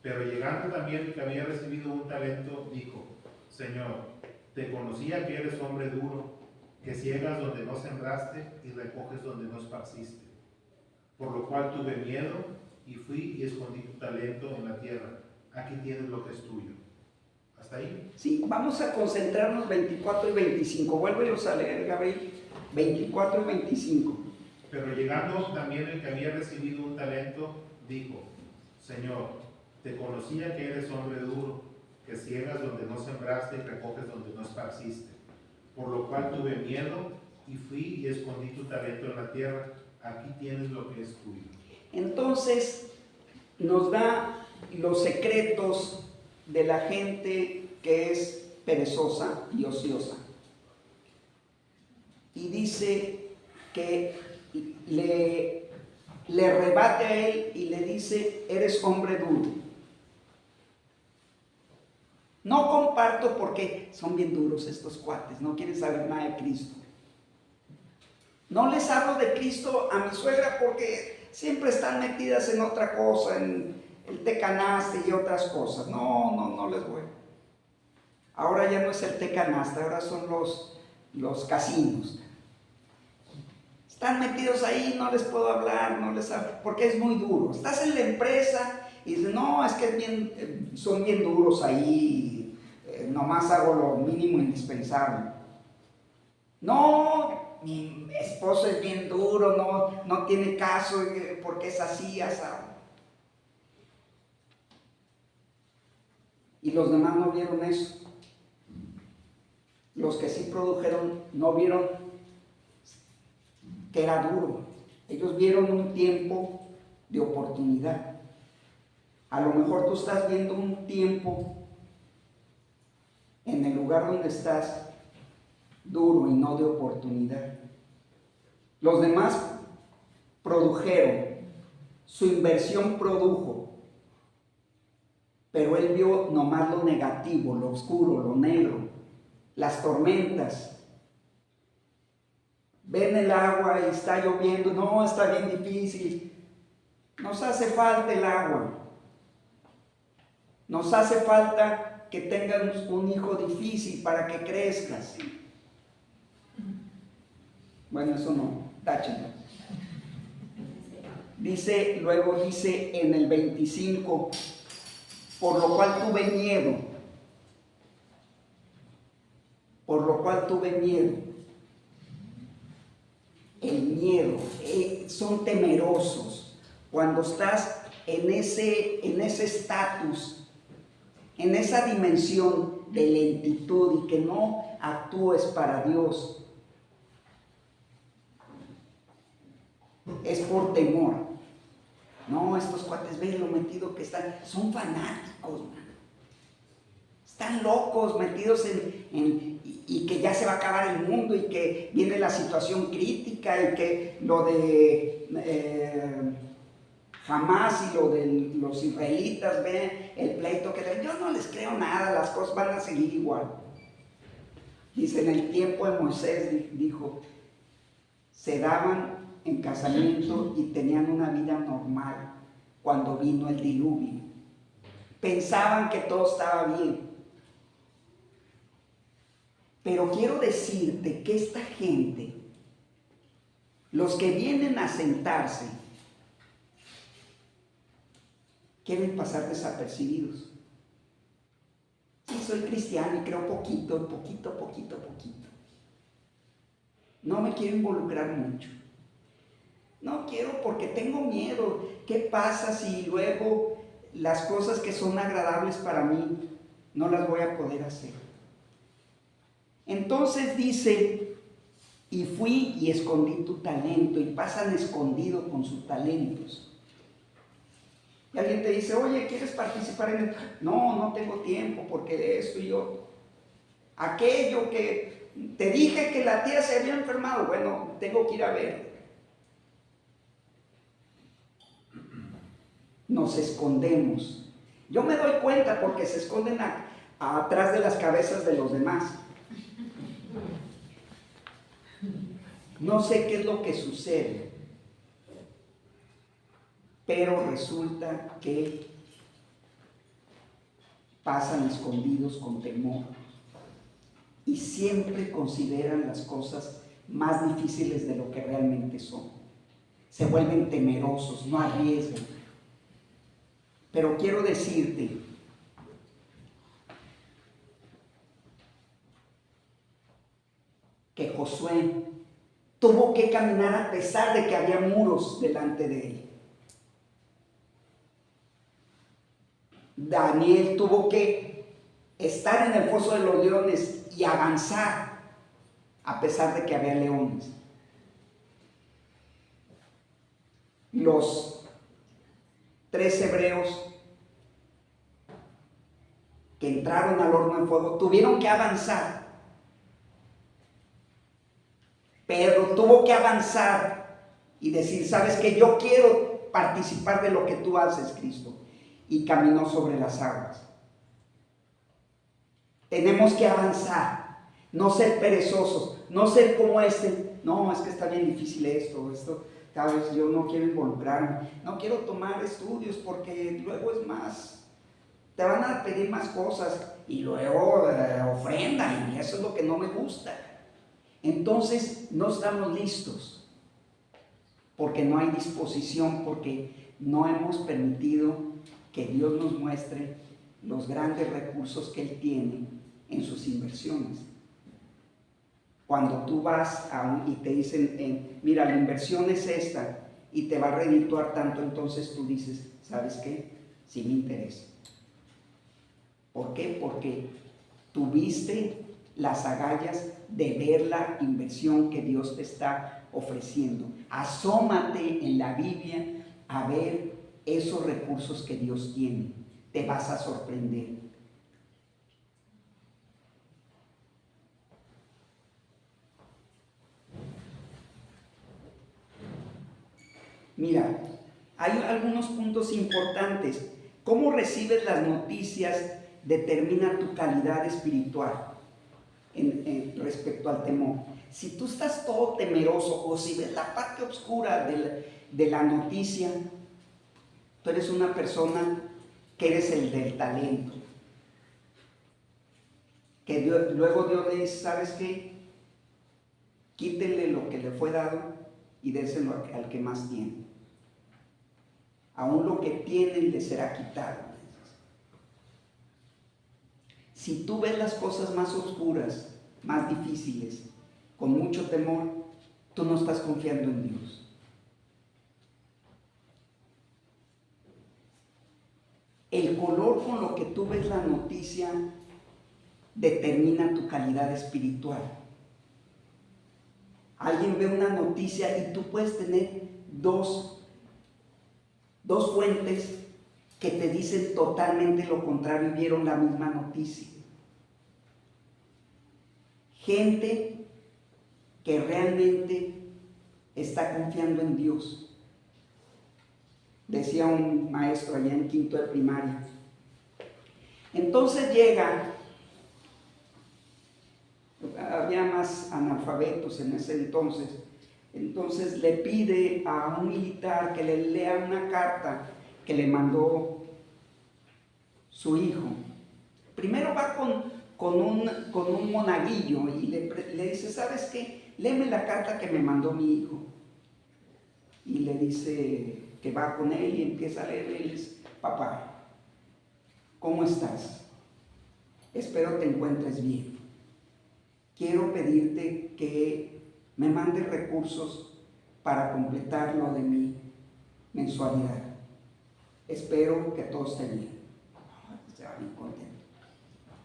Pero llegando también el que había recibido 1 talento, dijo, Señor, te conocía que eres hombre duro, que ciegas donde no sembraste y recoges donde no esparciste. Por lo cual tuve miedo y fui y escondí tu talento en la tierra. Aquí tienes lo que es tuyo. ¿Hasta ahí? Sí, vamos a concentrarnos 24 y 25. Vuélvelos a leer, Gabriel. 24 y 25. Pero llegando también el que había recibido 1 talento, dijo, Señor, te conocía que eres hombre duro, que ciegas donde no sembraste y recoges donde no esparciste. Por lo cual tuve miedo y fui y escondí tu talento en la tierra. Aquí tienes lo que es tuyo. Entonces, nos da los secretos de la gente que es perezosa y ociosa. Y dice que le rebate a él y le dice, eres hombre duro. No comparto porque son bien duros estos cuates, no quieren saber nada de Cristo. No les hablo de Cristo a mi suegra porque siempre están metidas en otra cosa, en el tecanaste y otras cosas. No les voy. Ahora ya no es el tecanaste, ahora son los casinos. Están metidos ahí, no les puedo hablar, no les hablo, porque es muy duro. Estás en la empresa y dices, no, es que son bien duros ahí, nomás hago lo mínimo indispensable. No, mi esposo es bien duro, no tiene caso porque es así, asado. Y los demás no vieron eso. Los que sí produjeron no vieron que era duro. Ellos vieron un tiempo de oportunidad. A lo mejor tú estás viendo un tiempo en el lugar donde estás duro y no de oportunidad. Los demás produjeron, su inversión produjo. pero él vio nomás lo negativo, lo oscuro, lo negro, las tormentas. Ven el agua y está lloviendo, no, está bien difícil. Nos hace falta el agua. Nos hace falta que tengas un hijo difícil para que crezcas. Bueno, eso no, táchenlo. Luego dice en el 25, por lo cual tuve miedo. Por lo cual tuve miedo. El miedo, son temerosos. Cuando estás en ese estatus, en esa dimensión de lentitud y que no actúes para Dios, es por temor. No, estos cuates, ven lo metido que están, son fanáticos, man. Están locos, metidos y que ya se va a acabar el mundo y que viene la situación crítica y que lo de Hamás y lo de los israelitas, ven el pleito que yo no les creo nada, las cosas van a seguir igual. Dice, en el tiempo de Moisés, dijo, se daban en casamiento y tenían una vida normal cuando vino el diluvio. Pensaban que todo estaba bien. Pero quiero decirte que esta gente, los que vienen a sentarse, quieren pasar desapercibidos. Sí, soy cristiano y creo poquito. No me quiero involucrar mucho. No quiero porque tengo miedo. ¿Qué pasa si luego las cosas que son agradables para mí no las voy a poder hacer? Entonces dice, y fui y escondí tu talento, y pasan escondido con sus talentos. Y alguien te dice, oye, ¿quieres participar en esto? No tengo tiempo porque de esto y yo. Aquello que te dije que la tía se había enfermado, bueno, tengo que ir a ver. Nos escondemos. Yo me doy cuenta porque se esconden atrás de las cabezas de los demás. No sé qué es lo que sucede, pero resulta que pasan escondidos con temor y siempre consideran las cosas más difíciles de lo que realmente son. Se vuelven temerosos, no arriesgan. Pero quiero decirte que Josué tuvo que caminar a pesar de que había muros delante de él. Daniel tuvo que estar en el foso de los leones y avanzar a pesar de que había leones. Los 3 hebreos que entraron al horno de fuego tuvieron que avanzar. Pedro tuvo que avanzar y decir, ¿sabes qué? Yo quiero participar de lo que tú haces, Cristo. Y caminó sobre las aguas. Tenemos que avanzar, no ser perezosos, no ser como no, es que está bien difícil esto, tal vez yo no quiero involucrarme, no quiero tomar estudios porque luego es más, te van a pedir más cosas y luego ofrenda y eso es lo que no me gusta. Entonces no estamos listos porque no hay disposición, porque no hemos permitido que Dios nos muestre los grandes recursos que Él tiene en sus inversiones. Cuando tú vas y te dicen, mira, la inversión es esta y te va a redituar tanto, entonces tú dices, ¿sabes qué? Sí me interesa. ¿Por qué? Porque tuviste las agallas de ver la inversión que Dios te está ofreciendo. Asómate en la Biblia a ver esos recursos que Dios tiene. Te vas a sorprender. Mira, hay algunos puntos importantes. Cómo recibes las noticias determina tu calidad espiritual respecto al temor. Si tú estás todo temeroso o si ves la parte oscura de la noticia, tú eres una persona que eres el del talento. Que luego Dios le dice, ¿sabes qué? Quítenle lo que le fue dado y déselo al que más tiene. Aún lo que tienen le será quitado. Si tú ves las cosas más oscuras, más difíciles, con mucho temor, tú no estás confiando en Dios. El color con lo que tú ves la noticia determina tu calidad espiritual. Alguien ve una noticia y tú puedes tener dos fuentes que te dicen totalmente lo contrario y vieron la misma noticia. Gente que realmente está confiando en Dios. Decía un maestro allá en quinto de primaria. Entonces llega, había más analfabetos en ese entonces le pide a un militar que le lea una carta que le mandó su hijo. Primero va con un monaguillo y le dice, ¿sabes qué? Léeme la carta que me mandó mi hijo. Y le dice que va con él y empieza a leer. Él dice, papá, ¿cómo estás? Espero te encuentres bien. Quiero pedirte que me mandes recursos para completar lo de mi mensualidad. Espero que todo esté bien. Se va bien contento.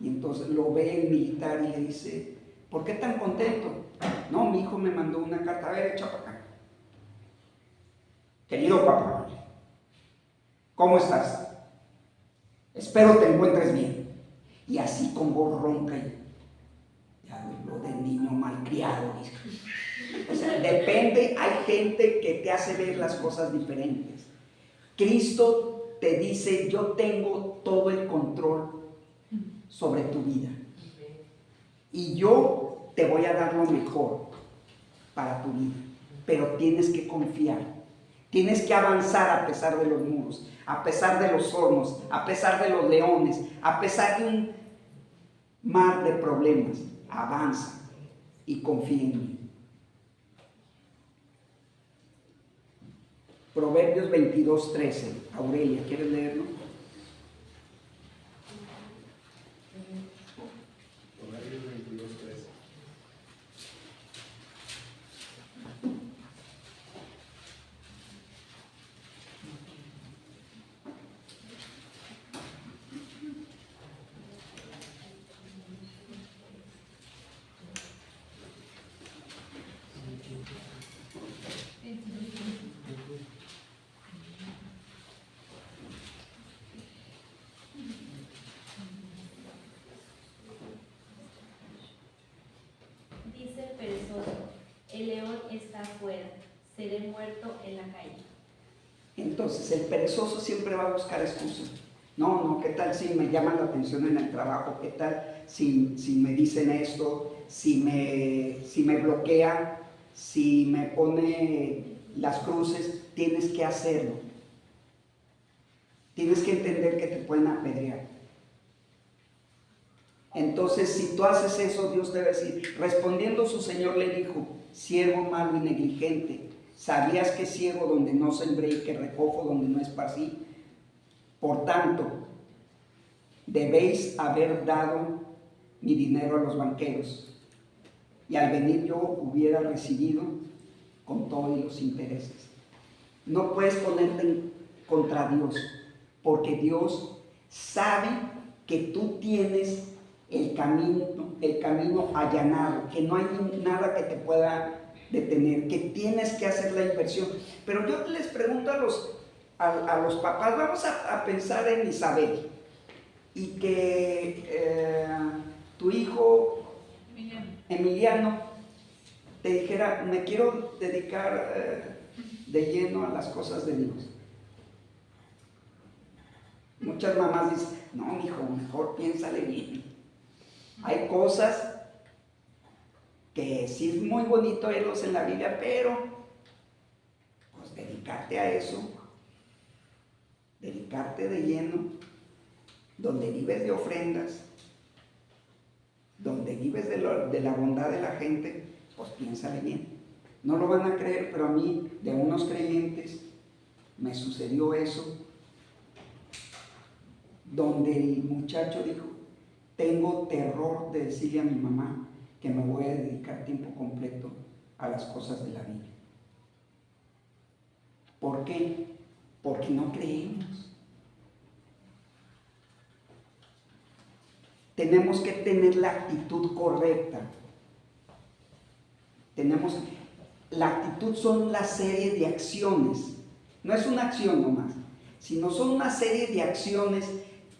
Y entonces lo ve el militar y le dice, ¿por qué tan contento? No, mi hijo me mandó una carta. A ver, echa para acá. Querido papá, ¿cómo estás? Espero te encuentres bien. Y así con voz ronca y ya lo de niño malcriado. O sea, depende, hay gente que te hace ver las cosas diferentes. Cristo te dice, yo tengo todo el control sobre tu vida. Y yo te voy a dar lo mejor para tu vida. Pero tienes que confiar. Tienes que avanzar a pesar de los muros, a pesar de los hornos, a pesar de los leones, a pesar de un mar de problemas. Avanza y confía en mí. Proverbios 22:13. Aurelia, ¿quieres leerlo? Proverbios 22:13. Dice el perezoso, el león está afuera, seré muerto en la calle. Entonces el perezoso siempre va a buscar excusas. No, ¿qué tal si me llaman la atención en el trabajo? ¿Qué tal si me dicen esto? Si me bloquea, si me pone las cruces, tienes que hacerlo. Tienes que entender que te pueden apedrear. Entonces, si tú haces eso, Dios te va a decir, respondiendo su Señor le dijo, siervo malo y negligente, ¿sabías que ciego donde no sembré y que recojo donde no esparcí? Por tanto, debéis haber dado mi dinero a los banqueros, y al venir yo hubiera recibido con todos los intereses. No puedes ponerte contra Dios, porque Dios sabe que tú tienes el camino allanado, que no hay nada que te pueda detener, que tienes que hacer la inversión. Pero yo les pregunto a los papás, vamos a pensar en Isabel, y que tu hijo Emiliano te dijera, me quiero dedicar de lleno a las cosas de Dios. Muchas mamás dicen, no, mijo, mejor piénsale bien. Hay cosas que sí es muy bonito verlos en la Biblia, pero pues dedicarte a eso, dedicarte de lleno, donde vives de ofrendas, donde vives de la bondad de la gente, pues piénsale bien. No lo van a creer, pero a mí, de unos creyentes, me sucedió eso, donde el muchacho dijo, tengo terror de decirle a mi mamá que me voy a dedicar tiempo completo a las cosas de la vida. ¿Por qué? Porque no creemos. Tenemos que tener la actitud correcta. La actitud son la serie de acciones. No es una acción nomás, sino son una serie de acciones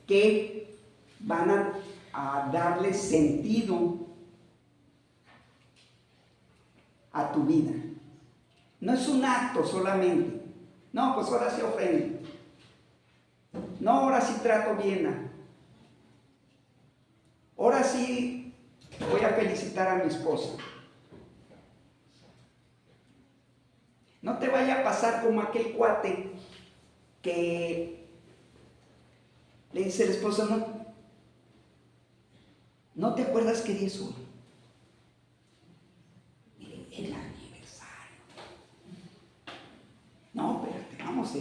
que van a darle sentido a tu vida. No es un acto solamente. No, pues ahora sí ofrendo. No, ahora sí trato bien. Ahora sí voy a felicitar a mi esposa. No te vaya a pasar como aquel cuate que le dice a la esposa, ¿no te acuerdas qué día es hoy? Mire, el aniversario. No, espérate, vamos,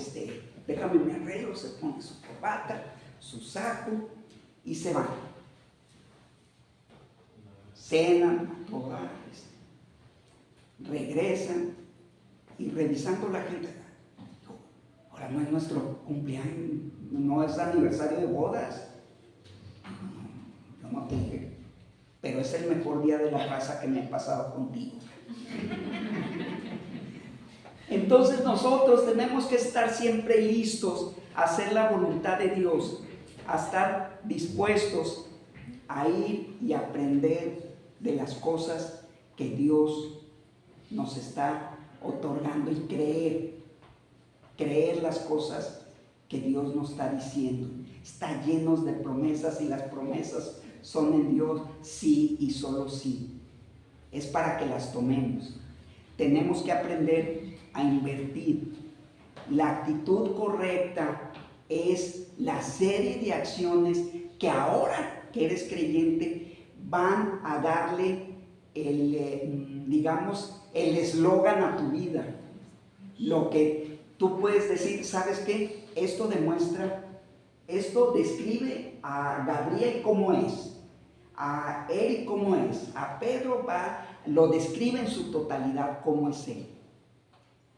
déjame me arreglo, se pone su corbata, su saco y se va. Cenan, regresan y revisando la gente, ahora no es nuestro cumpleaños, no es aniversario de bodas. Yo no te dije, pero es el mejor día de la casa que me he pasado contigo. Entonces nosotros tenemos que estar siempre listos a hacer la voluntad de Dios, a estar dispuestos a ir y aprender de las cosas que Dios nos está otorgando y creer las cosas que Dios nos está diciendo. Está llenos de promesas y las promesas son en Dios sí y solo sí. Es para que las tomemos. Tenemos que aprender a invertir. La actitud correcta es la serie de acciones que ahora que eres creyente van a darle el eslogan a tu vida. Lo que tú puedes decir, ¿sabes qué? Esto describe a Gabriel cómo es, a Eric cómo es, a Pedro lo describe en su totalidad cómo es él.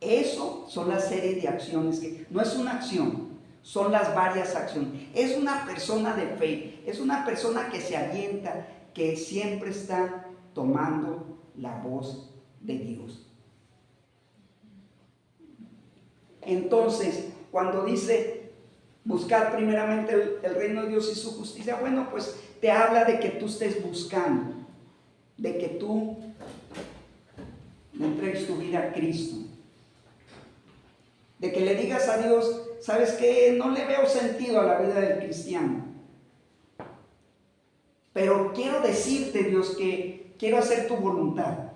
Eso son las series de acciones que no es una acción, son las varias acciones. Es una persona de fe, es una persona que se avienta, que siempre está tomando la voz de Dios. Entonces, cuando dice buscar primeramente el reino de Dios y su justicia, bueno, pues te habla de que tú estés buscando, de que tú le entregues tu vida a Cristo, de que le digas a Dios, ¿sabes qué? No le veo sentido a la vida del cristiano, pero quiero decirte, Dios, que quiero hacer tu voluntad.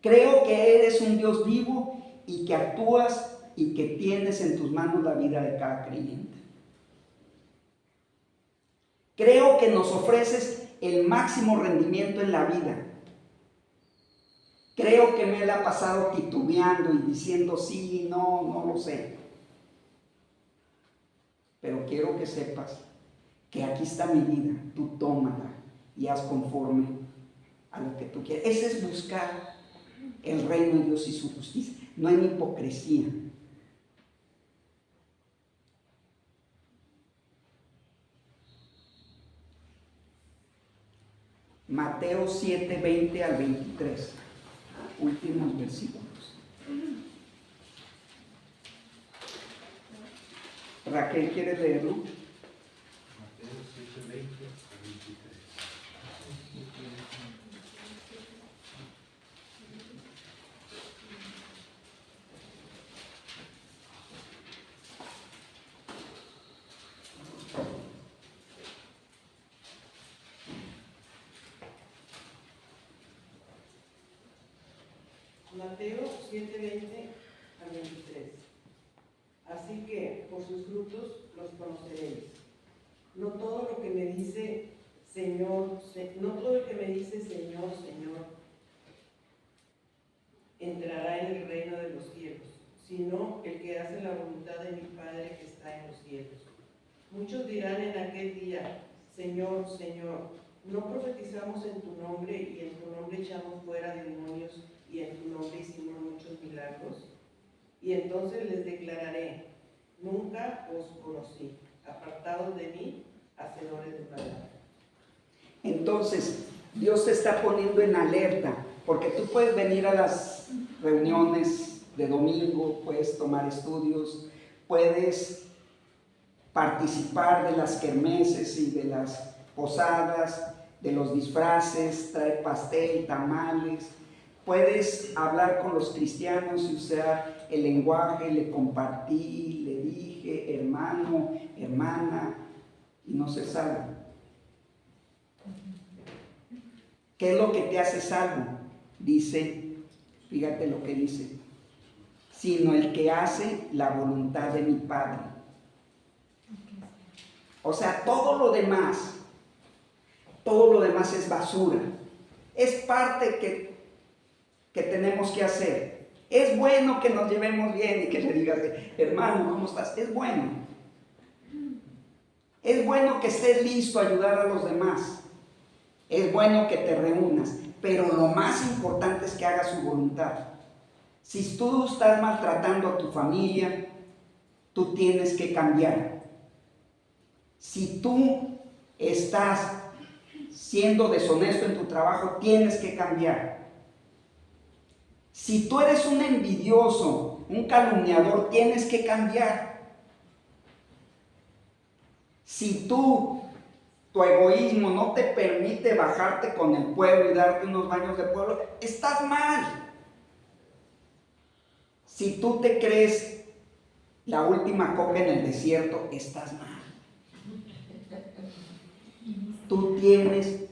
Creo que eres un Dios vivo y que actúas y que tienes en tus manos la vida de cada creyente. Creo que nos ofreces el máximo rendimiento en la vida. Creo que me la he pasado titubeando y diciendo sí, no lo sé. Pero quiero que sepas que aquí está mi vida, tú tómala y haz conforme a lo que tú quieres. Ese es buscar el reino de Dios y su justicia. No hay hipocresía. Mateo 7, 20 al 23. Últimos versículos. Raquel, ¿quieres leerlo? Mateo 7, 20 al 23. Mateo 7:20 al 23. Así que por sus frutos los conoceréis. No todo lo que me dice Señor, no todo el que me dice Señor, Señor, entrará en el reino de los cielos, sino el que hace la voluntad de mi Padre que está en los cielos. Muchos dirán en aquel día, Señor, Señor, ¿no profetizamos en tu nombre y en tu nombre echamos fuera demonios y en tu nombre hicimos muchos milagros? Y entonces les declararé, nunca os conocí, apartados de mí, hacedores de maldad. Entonces, Dios te está poniendo en alerta, porque tú puedes venir a las reuniones de domingo, puedes tomar estudios, puedes participar de las kermeses y de las posadas, de los disfraces, traer pastel, tamales, puedes hablar con los cristianos y usar el lenguaje, le compartí, le dije, hermano, hermana, y no se salva. ¿Qué es lo que te hace salvo? Dice, fíjate lo que dice, sino el que hace la voluntad de mi Padre. O sea, todo lo demás es basura. Es parte que tenemos que hacer. Es bueno que nos llevemos bien y que le digas, hermano, ¿cómo estás? Es bueno. Es bueno que estés listo a ayudar a los demás. Es bueno que te reúnas, pero lo más importante es que hagas su voluntad. Si tú estás maltratando a tu familia, tú tienes que cambiar. Si tú estás siendo deshonesto en tu trabajo, tienes que cambiar. Si tú eres un envidioso, un calumniador, tienes que cambiar. Si tu egoísmo no te permite bajarte con el pueblo y darte unos baños de pueblo, estás mal. Si tú te crees la última coca en el desierto, estás mal. Tú tienes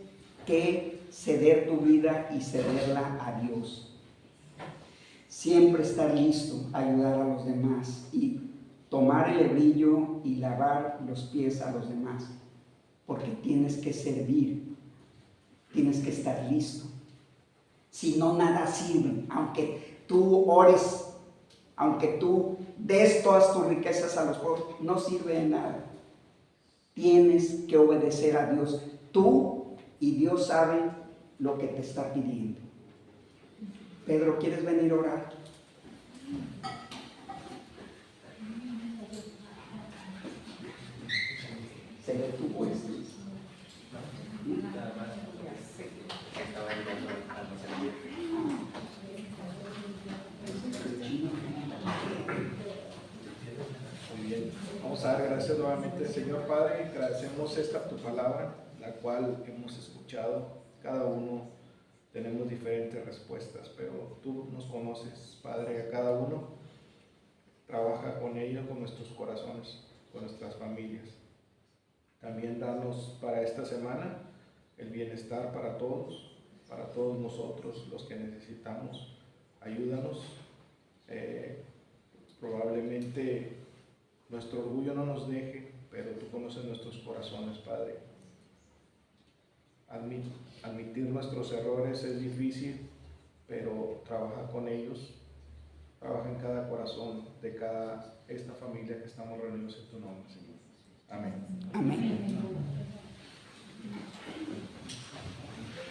que ceder tu vida y cederla a Dios. Siempre estar listo a ayudar a los demás y tomar el hebrillo y lavar los pies a los demás. Porque tienes que servir, tienes que estar listo. Si no, nada sirve. Aunque tú ores, aunque tú des todas tus riquezas a los pobres, no sirve de nada. Tienes que obedecer a Dios. Tú y Dios saben lo que te está pidiendo. Pedro, ¿quieres venir a orar? Se detuvo esto. Muy bien, vamos a dar gracias nuevamente, Señor Padre. Agradecemos tu palabra, la cual hemos escuchado. Cada uno tenemos diferentes respuestas, pero tú nos conoces, Padre, a cada uno. Trabaja con ellos, con nuestros corazones, con nuestras familias. También danos para esta semana el bienestar para todos nosotros, los que necesitamos. Ayúdanos. Probablemente nuestro orgullo no nos deje, pero tú conoces nuestros corazones, Padre. Admitir nuestros errores es difícil, pero trabaja con ellos. Trabaja en cada corazón de esta familia que estamos reunidos en tu nombre, Señor. Amén. Amén.